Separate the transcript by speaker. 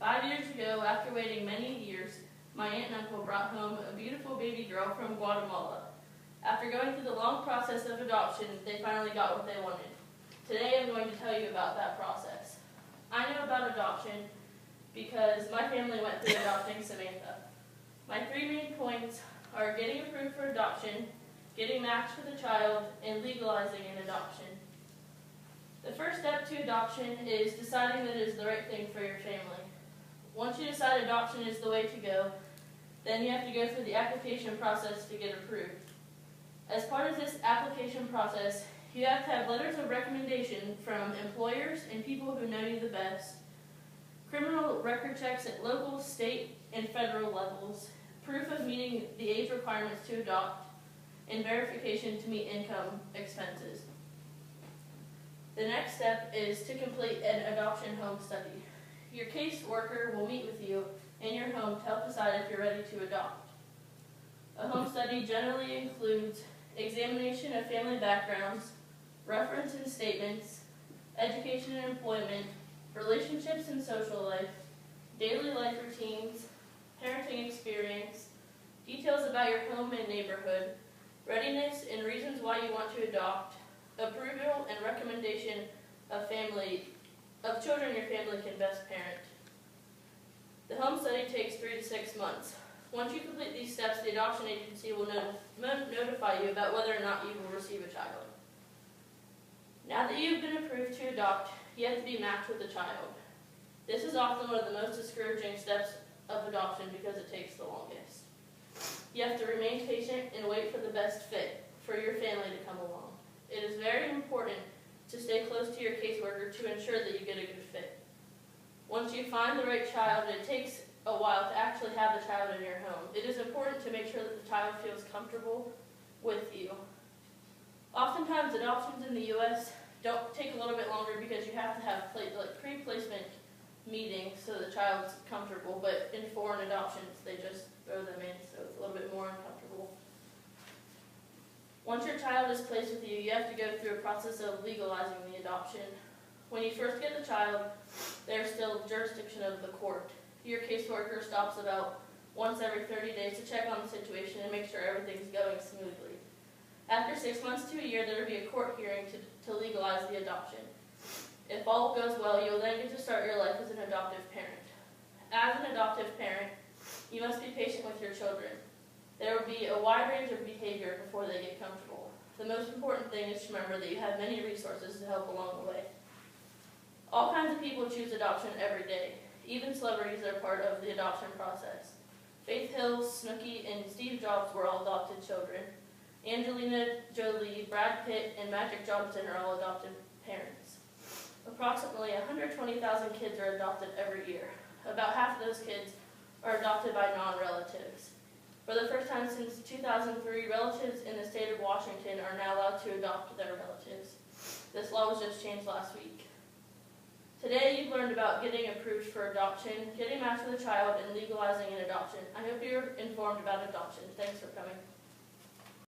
Speaker 1: 5 years ago, after waiting many years, my aunt and uncle brought home a beautiful baby girl from Guatemala. After going through the long process of adoption, they finally got what they wanted. Today I'm going to tell you about that process. I know about adoption because my family went through adopting Samantha. My 3 main points are getting approved for adoption, getting matched with a child, and legalizing an adoption. The first step to adoption is deciding that it is the right thing for your family. Once you decide adoption is the way to go, then you have to go through the application process to get approved. As part of this application process, you have to have letters of recommendation from employers and people who know you the best, criminal record checks at local, state, and federal levels, proof of meeting the age requirements to adopt, and verification to meet income expenses. The next step is to complete an adoption home study. Your caseworker will meet with you in your home to help decide if you're ready to adopt. A home study generally includes examination of family backgrounds, reference and statements, education and employment, relationships and social life, daily life routines, parenting experience, details about your home and neighborhood, readiness and reasons why you want to adopt, approval and recommendation of children your family can best parent. The home study takes 3 to 6 months. Once you complete these steps, the adoption agency will notify you about whether or not you will receive a child. Now that you've been approved to adopt, you have to be matched with a child. This is often one of the most discouraging steps of adoption because it takes the longest. You have to remain patient and wait for the best fit for your family to come along. It is very important to stay close to your caseworker to ensure that you get a good fit. Once you find the right child, it takes a while to actually have the child in your home. It is important to make sure that the child feels comfortable with you. Oftentimes, adoptions in the U.S. don't take a little bit longer because you have to have pre-placement meetings so the child's comfortable, but in foreign adoptions, they just throw them in, so it's a little bit more uncomfortable. Once your child is placed with you, you have to go through a process of legalizing the adoption. When you first get the child, there's still jurisdiction of the court. Your caseworker stops about once every 30 days to check on the situation and make sure everything's going smoothly. After 6 months to a year, there will be a court hearing to legalize the adoption. If all goes well, you'll then get to start your life as an adoptive parent. As an adoptive parent, you must be patient with your children. There will be a wide range of behavior before they get comfortable. The most important thing is to remember that you have many resources to help along the way. All kinds of people choose adoption every day. Even celebrities are part of the adoption process. Faith Hill, Snooki, and Steve Jobs were all adopted children. Angelina Jolie, Brad Pitt, and Magic Johnson are all adopted parents. Approximately 120,000 kids are adopted every year. About half of those kids are adopted by non-relatives. For the first time since 2003, relatives in the state of Washington are now allowed to adopt their relatives. This law was just changed last week. Today you've learned about getting approved for adoption, getting matched with a child, and legalizing an adoption. I hope you're informed about adoption. Thanks for coming.